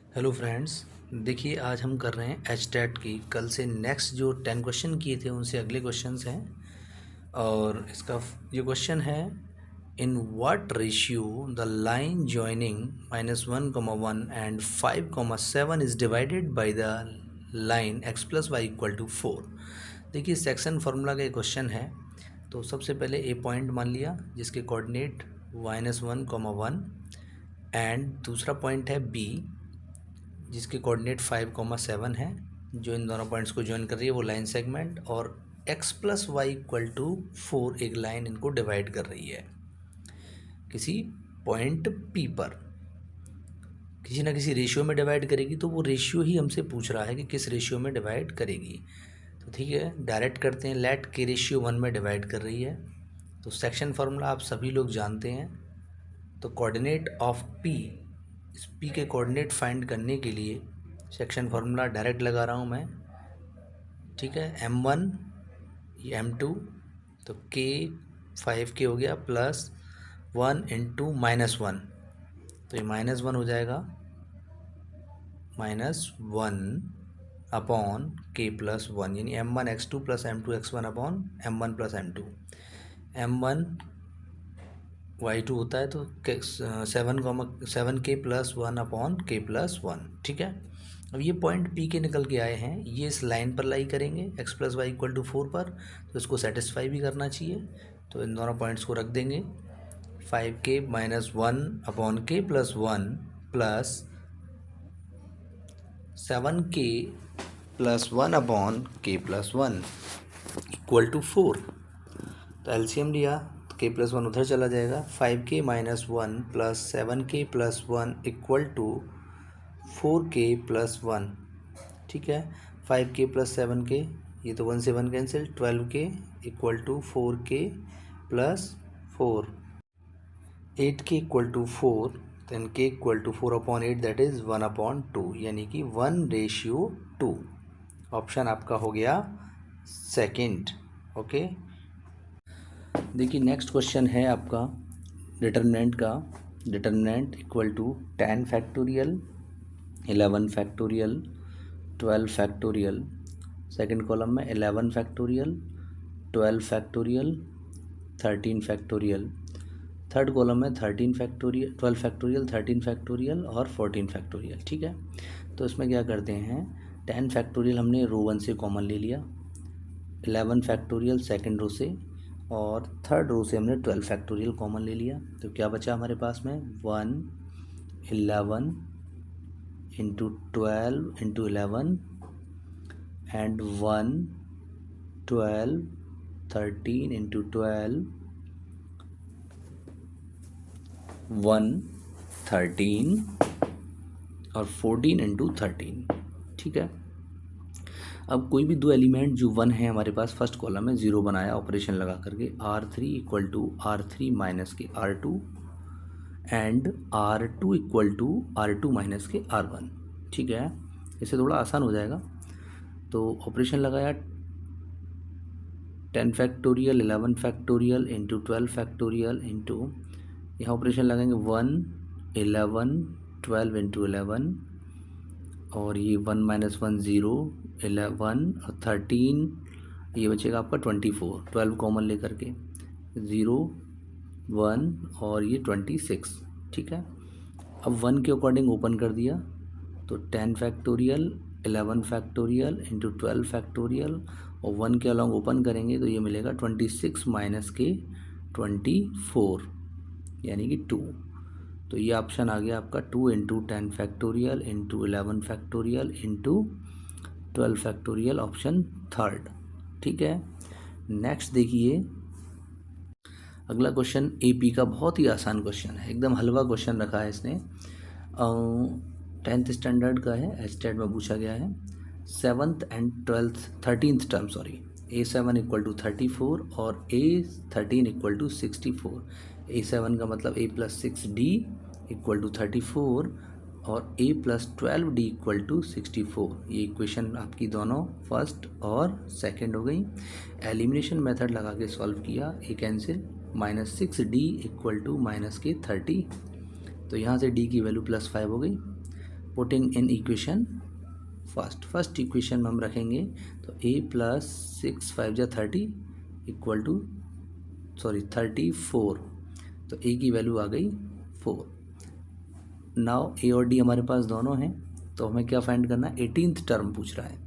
Hello friends. देखिए आज हम कर रहे हैं एचटेट की। कल से नेक्स्ट जो 10 क्वेश्चन किए थे उनसे अगले क्वेश्चंस हैं। और इसका ये क्वेश्चन है, in what ratio the line joining -1, 1 and 5, 7 is divided by the line x plus y equal to 4। देखिए सेक्शन फार्मूला का ये क्वेश्चन है। तो सबसे पहले ए पॉइंट मान लिया जिसके कोऑर्डिनेट -1, 1 एंड दूसरा पॉइंट है बी जिसके कोऑर्डिनेट 5, 7 है। जो इन दोनों पॉइंट्स को ज्वाइन कर रही है वो लाइन सेगमेंट, और x plus y equal to 4 एक लाइन इनको डिवाइड कर रही है किसी पॉइंट P पर। किसी ना किसी रेशियो में डिवाइड करेगी, तो वो रेशियो ही हमसे पूछ रहा है कि किस रेशियो में डिवाइड करेगी। तो ठीक है, डायरेक्ट करते हैं। लेट के रेशियो 1 में डिवाइड कर रही है, तो सेक्शन फार्मूला आप सभी लोग जानते हैं। तो कोऑर्डिनेट ऑफ P, इस P के कोऑर्डिनेट फाइंड करने के लिए सेक्शन फार्मूला डायरेक्ट लगा रहा हूँ मैं। ठीक है, m1 ये m2, तो k 5k हो गया प्लस 1 इंटू -1, तो ये -1 हो जाएगा, -1 अपॉन k प्लस 1, यानी m1 x2 plus m2 x1 upon m1 plus m2। m1 y2 होता है, तो 7k plus 1 upon k plus 1। ठीक है, अब ये पॉइंट P के निकल के आए हैं, ये इस लाइन पर लाई करेंगे x plus y equal to 4 पर, तो इसको सेटिस्फाई भी करना चाहिए। तो इन दोनों पॉइंट्स को रख देंगे। 5k minus 1 upon k plus 1 plus 7k plus 1 upon k plus 1 equal to 4। तो एलसीएम लिया तो k प्लस 1 उधर चला जाएगा। 5k minus 1 plus 7k plus 1 equal to 4k plus 1। ठीक है, 5k प्लस 7k, ये तो 1 से 1 cancel, 12k equal to 4k plus 4, 8k equal to 4, then k equal to 4 upon 8, that is 1 upon 2, यानी कि 1:2। ऑप्शन आपका हो गया सेकंड। ओके, देखिए नेक्स्ट क्वेश्चन है आपका डिटर्मिनेंट का। Determinant equal to 10 factorial, 11 factorial, 12 factorial. Second column में 11 factorial, 12 factorial, 13 factorial. Third column में 13 फैक्टोरियल, 12 फैक्टोरियल, 13 फैक्टोरियल और 14 फैक्टोरियल। ठीक है, तो इसमें क्या करते हैं, 10 फैक्टोरियल हमने रो 1 से कॉमन ले लिया, 11 फैक्टोरियल सेकेंड रो से, और थर्ड रो से हमने 12 फैक्टोरियल कॉमन ले लिया। तो क्या बचा हमारे पास में, 1 11 इंटू 12 इंटू 11 एंड 1 12 13 इंटू 12 1 13 और 14 इंटू 13। ठीक है, अब कोई भी दो एलिमेंट जो 1 है हमारे पास, फर्स्ट कॉलम में 0 बनाया ऑपरेशन लगा करके, R3 equal to R3 minus के R2 and R2 equal to R2 minus के R1। ठीक है, इससे थोड़ा आसान हो जाएगा। तो ऑपरेशन लगाया 10 factorial 11 factorial into 12 factorial into, यहाँ ऑपरेशन लगाएंगे 1 11 12 इंटू 11, और ये 1 माइनस 1 0, 11 और 13, ये बचेगा आपका 24, 12 कॉमन लेकर के 0 1 और ये 26। ठीक है, अब 1 के अकॉर्डिंग ओपन कर दिया, तो 10 फैक्टोरियल 11 फैक्टोरियल इंटू 12 फैक्टोरियल, और 1 के अलॉन्ग ओपन करेंगे तो ये मिलेगा 26 माइनस के 24, यानी कि 2। तो ये ऑप्शन आ गया आपका 2 into 10 factorial into 11 factorial into 12 factorial, option third. ठीक है, नेक्स्ट देखिए अगला क्वेश्चन AP का बहुत ही आसान क्वेश्चन है, एकदम हलवा क्वेश्चन रखा है इसने। 10th स्टैंडर्ड का है, एचटेट में पूछा गया है। 7th and 13th term, sorry, A7 equal to 34 और A13 इक्वल टू 64। A7 का मतलब A plus 6D equal to 34 और A plus 12D equal to 64। ये इक्वेशन आपकी दोनों फर्स्ट और सेकंड हो गई। एलिमिनेशन मेथड लगा के सॉल्व किया, A cancel, -6D equal to -30। तो यहाँ से D की वैल्यू +5 हो गई। Putting in equation first equation में हम रखेंगे तो a प्लस 6 5 जा 30 इक्वल टू 34, तो a की वैल्यू आ गई 4। नाउ a और d हमारे पास दोनों हैं, तो हमें क्या फाइंड करना है, 18th टर्म पूछ रहा है।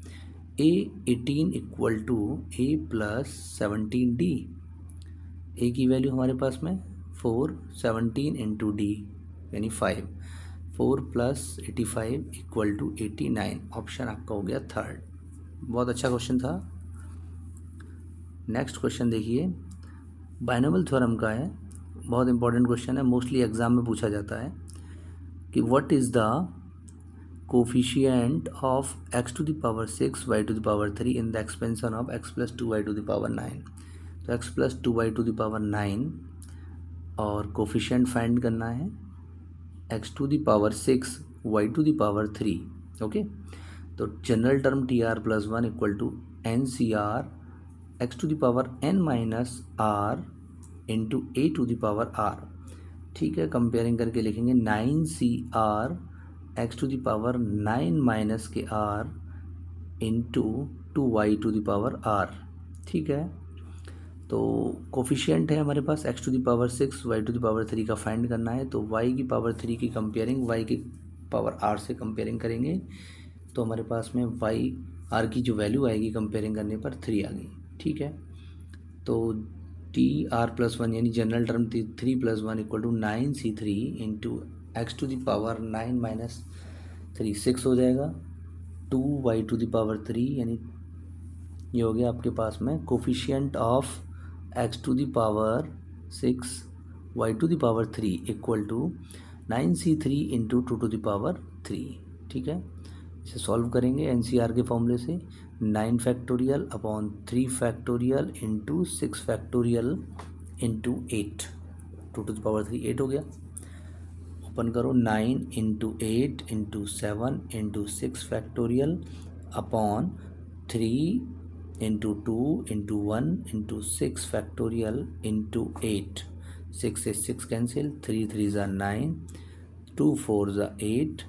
a18 equal to a plus 17d, a की वैल्यू हमारे पास में 4, 17 इंटू d यानी 5, 4 प्लस 85 इक्वल टू 89। ऑप्शन आपका हो गया थर्ड। बहुत अच्छा क्वेश्चन था। नेक्स्ट क्वेश्चन देखिए, बाइनोमियल थ्योरम का है, बहुत इंपॉर्टेंट क्वेश्चन है, मोस्टली एग्जाम में पूछा जाता है कि what is the coefficient of x to the power 6 y to the power 3 in the expansion of x plus 2y to the power 9। तो x plus 2y to the power 9 और coefficient find करना है x to the power 6 y to the power 3। Okay, तो general term TR plus 1 equal to NCR x to the power n minus r into a to the power r। ठीक है, comparing करके लिखेंगे 9CR x to the power 9 minus के r into 2y to the power r। ठीक है, तो coefficient है हमारे पास x to the power 6 y to the power 3 का फाइंड करना है, तो y की पावर 3 की कंपेयरिंग y की पावर r से कंपेयरिंग करेंगे, तो हमारे पास में y r की जो वैल्यू आएगी कंपेयरिंग करने पर 3 आ गई। ठीक है, तो TR प्लस 1 यानी general term 3 plus 1 equal to 9C3 into x to the power 9 minus 3 6 हो जाएगा, 2y टू द पावर 3 यानी ये हो गया आपके पास में coefficient of x to the power 6 y to the power 3 equal to 9C3 into 2 to the power 3। ठीक है, इसे सॉल्व करेंगे NCR के फॉर्मूले से, 9 factorial upon 3 factorial into 6 factorial into 8, 2 to the power 3 8 हो गया। ओपन करो, 9 into 8 into 7 into 6 factorial upon 3 into 2 into 1 into 6 factorial into 8। 6 से 6 कैंसिल, 3 3 ज़ा 9, 2 4 ज़ा 8,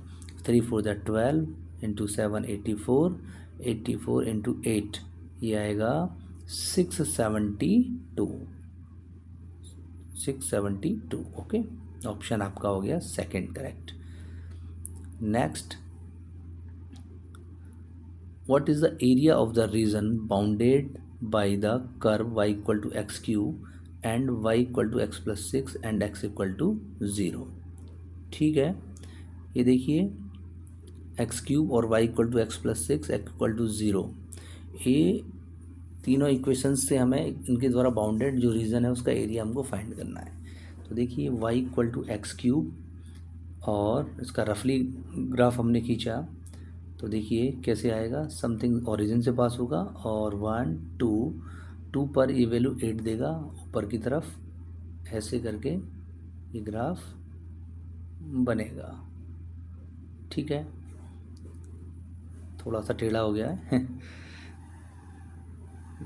3 4 ज़ा 12 इंटू 7 84, 84 इंटू 8 ये आएगा 672, 672। ओके, ऑप्शन आपका हो गया second correct. Next, what is the area of the region bounded by the curve y equal to x cube and y equal to x plus 6 and x equal to 0। ठीक है, ये देखिए x cube और y equal to x plus 6 x equal to 0, ये तीनों equations से हमें इनके द्वारा बाउंडेड जो रीजन है उसका एरिया हमको फाइंड करना है। तो देखिए y equal to x cube और इसका रफली ग्राफ हमने खींचा, तो देखिए कैसे आएगा, समथिंग ओरिजिन से पास होगा और 1 2 पर ये वैल्यू 8 देगा ऊपर की तरफ, ऐसे करके ये ग्राफ बनेगा। ठीक है, थोड़ा सा टेढ़ा हो गया है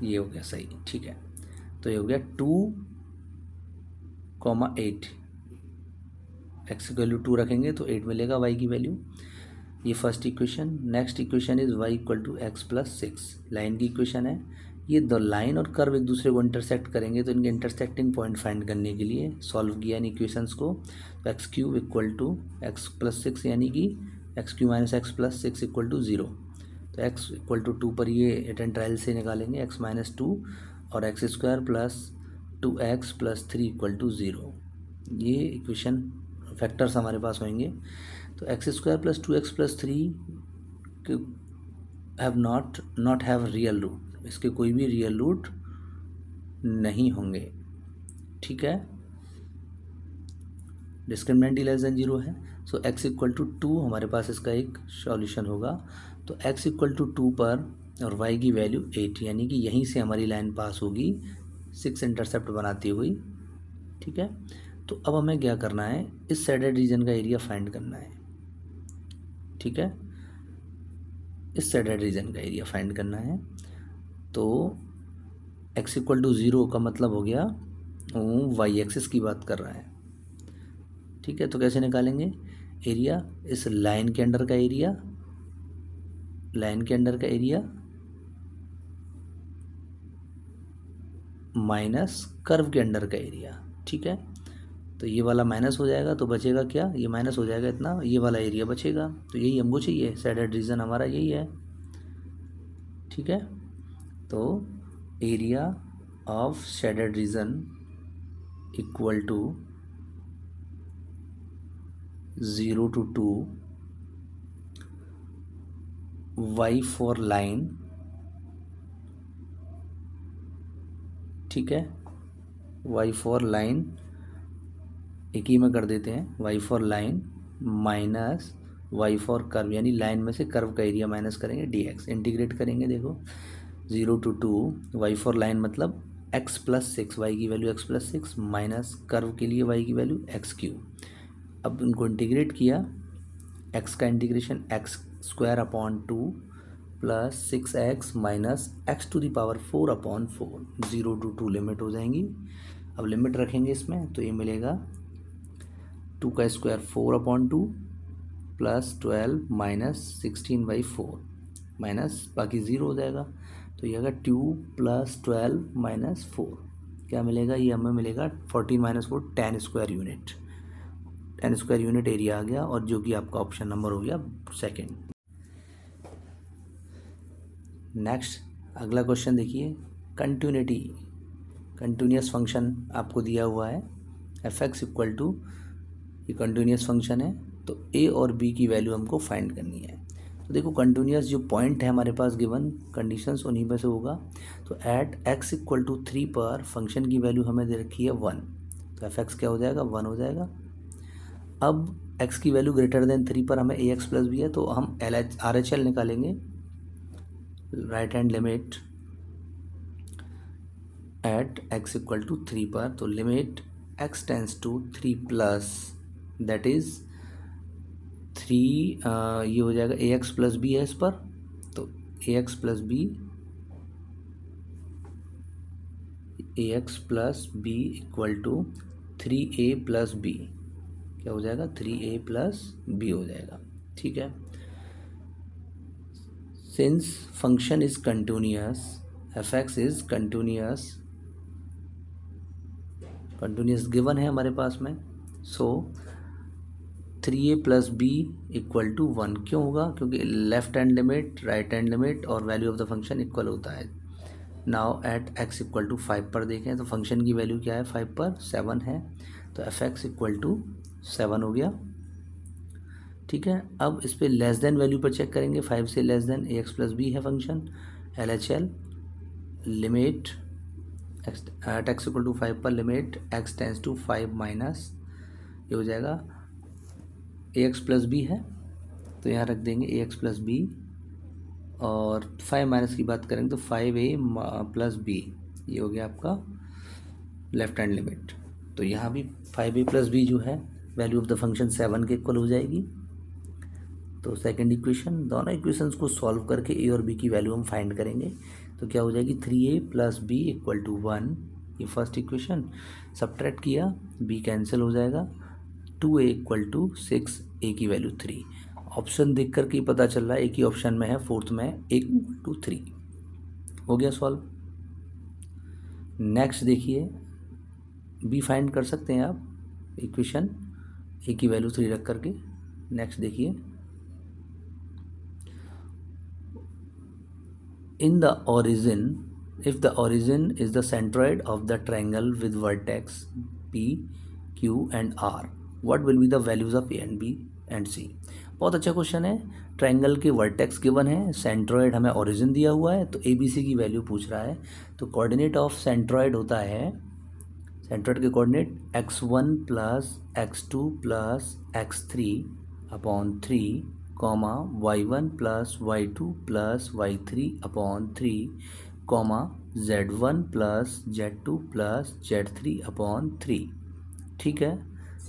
ये हो गया सही। ठीक है, तो ये हो गया 2,8, एक्स की वैल्यू 2 रखेंगे तो 8 मिलेगा y की वैल्यू, ये first equation. Next equation is y equal to x plus 6, line की इक्वेशन है। ये दो लाइन और कर्व एक दूसरे को इंटरसेक्ट करेंगे, तो इनके इंटरसेक्टिंग पॉइंट फाइंड करने के लिए सॉल्व किया इन इक्वेशंस को। तो x cube equal to x plus 6 यानी कि x cube minus x plus 6 equal to 0, तो x इक्वल टू 2 पर ये एटेन ट्रायल से निकालेंगे x माइनस 2 और x square plus 2x plus 3 equal to 0, ये इक्वेशन फैक्टर्स हमारे पास होंगे। तो x square plus 2x plus 3 have not have real root, इसके कोई भी रियल रूट नहीं होंगे। ठीक है, डिस्क्रिमिनेंट लेस देन 0 है, सो x इक्वल टू 2 हमारे पास इसका एक सॉल्यूशन होगा। तो x इक्वल टू 2 पर और y की वैल्यू 8, यानी कि यहीं से हमारी लाइन पास होगी 6 इंटरसेप्ट बनाती हुई। ठीक है, तो अब हमें क्या करना है, इस शेडेड रीजन का एरिया फाइंड करना है। ठीक है, इस शेडेड रीजन का एरिया फाइंड करना है। तो x इक्वल टू 0 का मतलब हो गया y एक्सिस की बात कर रहा है। ठीक है, तो कैसे निकालेंगे, एरिया इस लाइन के अंडर का एरिया, लाइन के अंडर का एरिया माइनस कर्व के अंडर का एरिया। ठीक है, तो ये वाला माइनस हो जाएगा तो बचेगा क्या, ये माइनस हो जाएगा इतना, ये वाला एरिया बचेगा। तो यही हमको चाहिए, शेडेड रीजन हमारा यही है। ठीक है, तो area of shaded region equal to 0 to 2 y for line. ठीक है, y फॉर लाइन एक ही में कर देते हैं, y for line minus y for curve, यानी लाइन में से कर्व का एरिया माइनस करेंगे dx, इंटीग्रेट करेंगे। देखो 0 to 2 y फॉर लाइन मतलब x+6, y की वैल्यू x+6 माइनस कर्व के लिए y की वैल्यू x3। अब इनको इंटीग्रेट किया, x का integration x² 2 plus 6x minus x⁴/4, 0 to 2 limit हो जाएंगी। अब लिमिट रखेंगे इसमें तो ये मिलेगा 2 का स्क्वायर 4/2 प्लस 12 माइनस 16/4 माइनस बाकी 0 हो जाएगा। तो ये आएगा 2 + 12 - 4, क्या मिलेगा, ये हमें मिलेगा 14 - 4 10 square unit. 10 square unit area आ गया, और जो कि आपका ऑप्शन नंबर हो गया सेकंड। नेक्स्ट अगला क्वेश्चन देखिए, कंटिन्यूटी, कंटिन्यूस फंक्शन आपको दिया हुआ है f(x) इक्वल टू, ये कंटिन्यूस फंक्शन है तो a और b की वैल्यू हमको फाइंड करनी है। तो देखो कंटिन्यूस जो पॉइंट है हमारे पास गिवन कंडीशंस उन्हीं में से होगा। तो एट x = 3 पर फंक्शन की वैल्यू हमें दे रखी है 1, तो f(x) क्या हो जाएगा, 1 हो जाएगा। अब x की वैल्यू ग्रेटर देन 3 पर हमें ax + b है, तो हम RHL निकालेंगे, right hand limit at x = 3 पर, तो limit x tends to 3 plus that is 3, ये हो जाएगा ax + b है इस पर, तो ax + b equal to 3a + b, क्या हो जाएगा, 3a + b हो जाएगा। ठीक है, since function is continuous, f(x) is continuous, continuous given है हमारे पास में, सो 3a + b इक्वल टू 1 क्यों होगा, क्योंकि left hand limit, right hand limit और value of the function equal होता है। नाउ एट x = 5 पर देखें तो फंक्शन की वैल्यू क्या है, 5 पर 7 है, तो f(x) = 7 हो गया। ठीक है, अब इस पर लेस देन वैल्यू पर चेक करेंगे, 5 से लेस देन ax + b है function, LHL limit at x = 5 पर limit x tends to 5 minus, ये हो जाएगा ax + b है, तो यहाँ रख देंगे ax + b, और 5 माइनस की बात करेंगे तो 5a + b, ये हो गया आपका लेफ्ट हैंड लिमिट। तो यहाँ भी 5a + b जो है वैल्यू ऑफ द फंक्शन 7 के इक्वल हो जाएगी। तो सेकंड इक्वेशन, दोनों इक्वेशंस को सॉल्व करके a और b की वैल्यू हम फाइंड करेंगे, तो क्या हो जाएगी, 3a + b = 1, ये फर्स्ट इक्वेशन। सब्ट्रैक्ट किया, b कैंसिल हो जाएगा, 2a = 6, a की वैल्यू 3। ऑप्शन देख कर के पता चल रहा है एक ही ऑप्शन में है, फोर्थ में a = 3 हो गया सॉल्व। नेक्स्ट देखिए, b फाइंड कर सकते हैं आप इक्वेशन, a की वैल्यू 3 रख करके। नेक्स्ट देखिए, in the origin, if the origin is the centroid of the triangle with vertex p, q and r, what will be the values of a and b and c? बहुत अच्छा question है। Triangle के vertex given है, centroid हमें origin दिया हुआ है, तो ए बी सी की वैल्यू पूछ रहा है। तो कोऑर्डिनेट ऑफ सेंट्रॉयड होता है, सेंट्रॉयड के coordinate x1 + x2 + x3/3 y1 + y2 + y3/3 z1 + z2 + z3/3। ठीक है,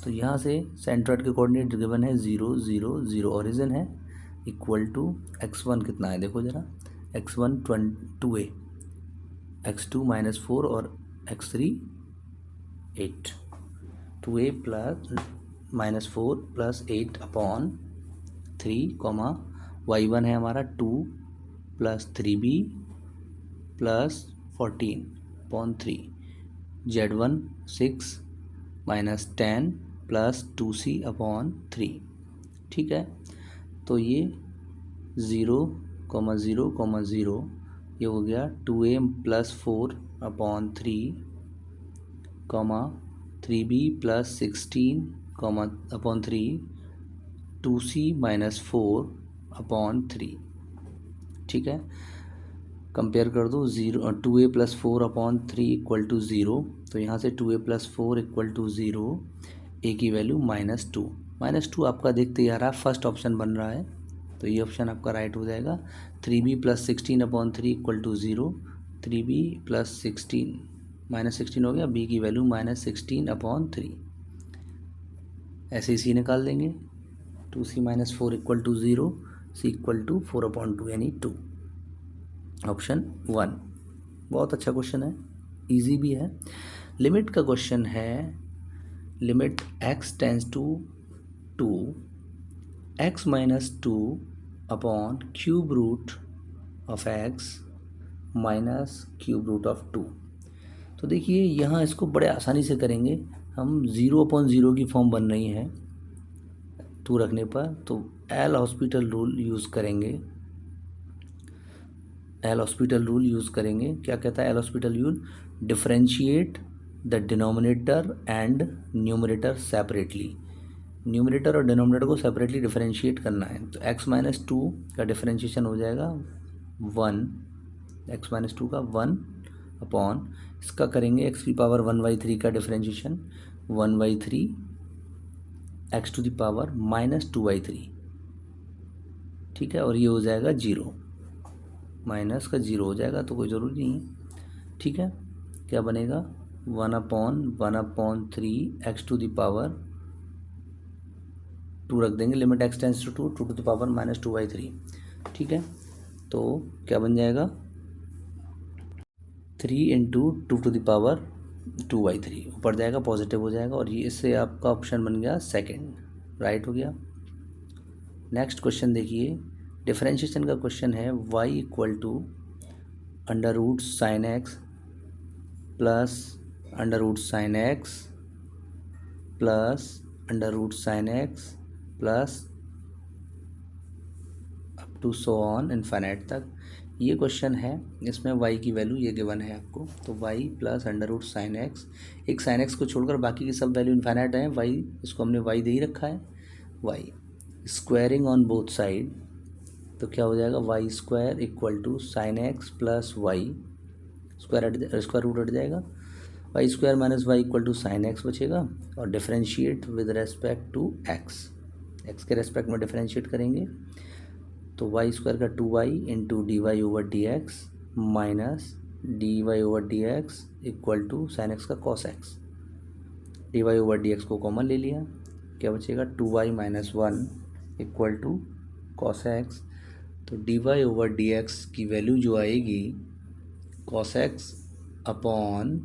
तो यहाँ से सेंट्रॉयड के कोऑर्डिनेट गिवन है 0 0 0, ओरिजिन है, इक्वल टू x1 कितना है देखो ज़रा, x1 2a, x2 -4 और x3 8, 2a + -4 plus 8 upon 3 comma y1 है हमारा 2 plus 3b plus 14 upon 3, z1 6 minus 10 plus 2c upon 3। ठीक है, तो ये 0,0,0 ये हो गया 2a plus 4 upon 3 comma 3b plus 16 comma upon 3 2c minus 4 upon 3। ठीक है, कंपेयर कर दो 2a plus 4 upon 3 equal to 0, तो यहाँ से 2a plus 4 equal to 0, a की वैल्यू -2 आपका देखते ही आ रहा है फर्स्ट ऑप्शन बन रहा है, तो ये ऑप्शन आपका राइट हो जाएगा। 3b plus 16 upon 3 equal to 0, 3b plus 16 -16 हो गया, b की वैल्यू -16 अपॉन 3। ऐसे ही सी निकाल देंगे, 2c minus 4 equal to 0, c इक्वल टू 4 अपॉन 2 यानी 2। ऑप्शन 1 बहुत अच्छा क्वेश्चन है, इजी भी है। लिमिट का क्वेश्चन है, limit x tends to 2 x minus 2 upon cube root of x minus cube root of 2। तो देखिए यहाँ इसको बड़े आसानी से करेंगे हम, 0/0 की फॉर्म बन रही है 2 रखने पर, तो एल हॉस्पिटल रूल यूज़ करेंगे। एल हॉस्पिटल रूल यूज़ करेंगे, क्या कहता है L hospital rule? Differentiate the denominator and numerator separately. Numerator और डिनोमिनेटर को सेपरेटली डिफरेंशिएट करना है, तो x माइनस 2 का डिफरेंशिएशन हो जाएगा 1, x माइनस 2 का 1 अपॉन इसका करेंगे x की पावर 1/3 का differentiation 1/3 x to the power -2/3। ठीक है, और ये हो जाएगा 0, माइनस का 0 हो जाएगा, तो कोई ज़रूरी नहीं है। ठीक है, क्या बनेगा 1/1/3 x टू द पावर 2 रख देंगे, limit x tends to 2 to the power -2/3। ठीक है, तो क्या बन जाएगा 3 इंटू 2 टू द पावर 2/3 ऊपर जाएगा, पॉजिटिव हो जाएगा, और ये इससे आपका ऑप्शन बन गया सेकंड, राइट हो गया। नेक्स्ट क्वेश्चन देखिए, डिफरेंशिएशन का क्वेश्चन है, y equal to under root sine x plus under root sine x plus under root sine x plus up to so on infinite तक। ये क्वेश्चन है, इसमें y की वैल्यू ये गिवन है आपको, तो y plus under root sine x, एक साइन एक्स को छोड़कर बाकी की सब वैल्यू इनफाइनाइट है, y इसको हमने y दे ही रखा है, y squaring on both side, तो क्या हो जाएगा y square equal to sine x plus y square root हट जाएगा, y square minus y equal to sine x बचेगा, और differentiate with respect to x के रेस्पेक्ट में डिफरेंशिएट करेंगे, तो वाई स्क्वायर का 2y into d y over d x minus d y over d x equal to sine x का cos x. D y over d x को common ले लिया, क्या बचेगा 2y minus 1 equal to cos x, तो d y over d x की value जो आएगी cos x upon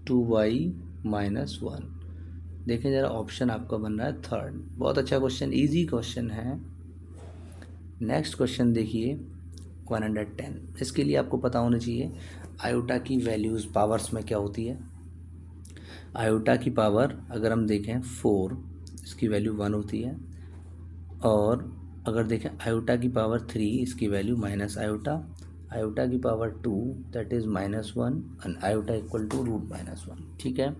2y minus 1। देखें ज़रा, ऑप्शन आपका बन रहा है थर्ड। बहुत अच्छा क्वेश्चन, इजी क्वेश्चन है। नेक्स्ट क्वेश्चन देखिए 110, इसके लिए आपको पता होना चाहिए आयोटा की वैल्यूज़ पावर्स में क्या होती है। आयोटा की पावर अगर हम देखें 4, इसकी वैल्यू 1 होती है, और अगर देखें आयोटा की पावर 3, इसकी वैल्यू माइनस आयोटा, आयोटा की power 2 that is -1 and iota equal to root -1। ठीक है,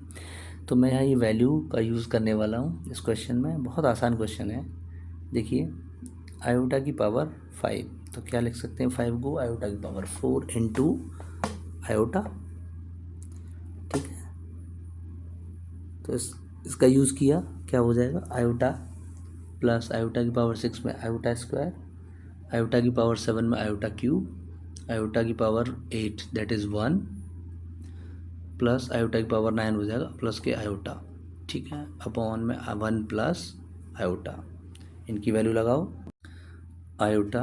तो मैं यहाँ ये वैल्यू का यूज़ करने वाला हूँ इस क्वेश्चन में। बहुत आसान क्वेश्चन है। देखिए आयोटा की पावर 5, तो क्या लिख सकते हैं 5 को आयोटा की पावर 4 इंटू आयोटा। ठीक है, तो इसका यूज़ किया, क्या हो जाएगा आयोटा प्लस आयोटा की पावर 6 में आयोटा स्क्वायर, आयोटा की पावर 7 में आयोटा क्यूब, आयोटा की power 8 that is 1 plus iota की पावर 9 हो जाएगा प्लस के आयोटा। ठीक है, अपॉन में 1 प्लस आयोटा, इनकी वैल्यू लगाओ, आयोटा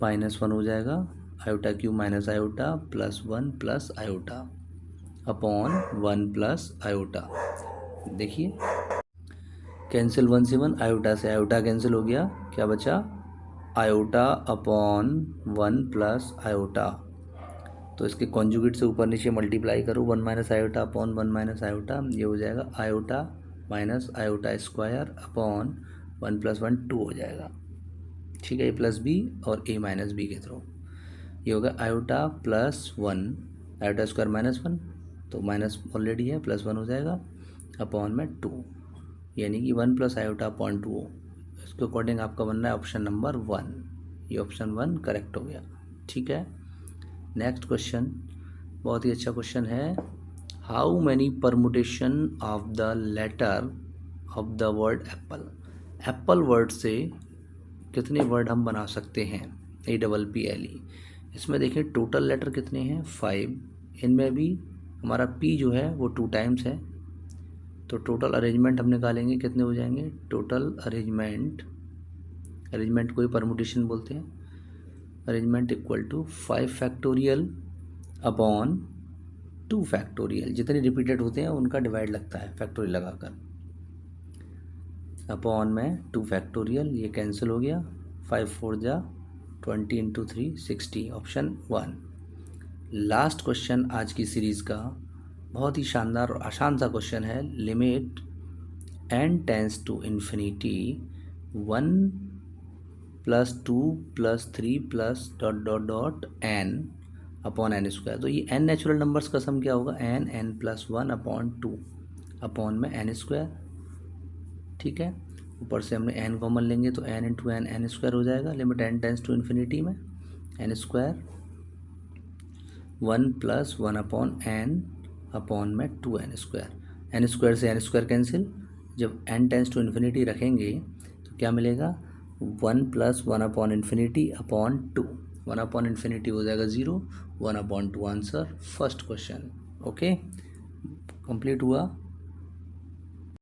-1 हो जाएगा, iota cube minus iota plus 1 plus iota upon 1 plus iota. देखिए कैंसिल 1 से 1, आयोटा से आयोटा कैंसिल हो गया, क्या बचा आयोटा अपॉन 1 प्लस आयोटा। तो इसके कॉन्जुगेट से ऊपर नीचे मल्टीप्लाई करो, 1 minus iota upon 1 minus iota, ये हो जाएगा iota minus iota square upon 1 plus 1 2 हो जाएगा। ठीक है, ए प्लस बी और ए माइनस बी के थ्रू ये होगा iota plus 1, iota square minus 1, तो माइनस ऑलरेडी है, प्लस 1 हो जाएगा अपॉन में 2, यानी कि 1 प्लस आयोटा अपॉन 2। इसके अकॉर्डिंग आपका बनना है ऑप्शन नंबर 1, ये ऑप्शन 1 करेक्ट हो गया। ठीक है, नेक्स्ट क्वेश्चन बहुत ही अच्छा क्वेश्चन है। How many permutation of the letter of the word apple. Apple word से कितने वर्ड हम बना सकते हैं, APPLE। इसमें देखिए टोटल लेटर कितने हैं 5, इनमें भी हमारा P जो है वो 2 टाइम्स है, तो टोटल अरेंजमेंट हम निकालेंगे कितने हो जाएंगे। टोटल अरेंजमेंट को ही परमुटेशन बोलते हैं। Arrangement equal to 5 factorial upon 2 factorial, जितने रिपीटेड होते हैं उनका डिवाइड लगता है फैक्टोरियल लगाकर, अपॉन में 2 फैक्टोरियल, ये कैंसिल हो गया, 5 4 जा 20 इंटू 3 60, ऑप्शन 1। लास्ट क्वेश्चन आज की सीरीज़ का बहुत ही शानदार और आसान सा क्वेश्चन है। Limit n tends to infinity 1 plus 2 plus 3 plus dot dot dot n upon n square. तो ये n नेचुरल नंबर्स का सम क्या होगा, n प्लस 1 अपॉन 2 अपॉन में n स्क्वायर। ठीक है, ऊपर से हमने n कॉमन लेंगे तो n into n n square हो जाएगा। Limit n tends to infinity में n square 1 plus 1 upon n upon में 2n स्क्वायर। n स्क्वायर से n स्क्वायर कैंसिल, जब n टेंस टू इन्फिनिटी रखेंगे तो क्या मिलेगा 1 plus 1 upon infinity upon 2, 1 upon infinity हो जाएगा 0, 1 upon 2 answer first question. Okay, complete हुआ।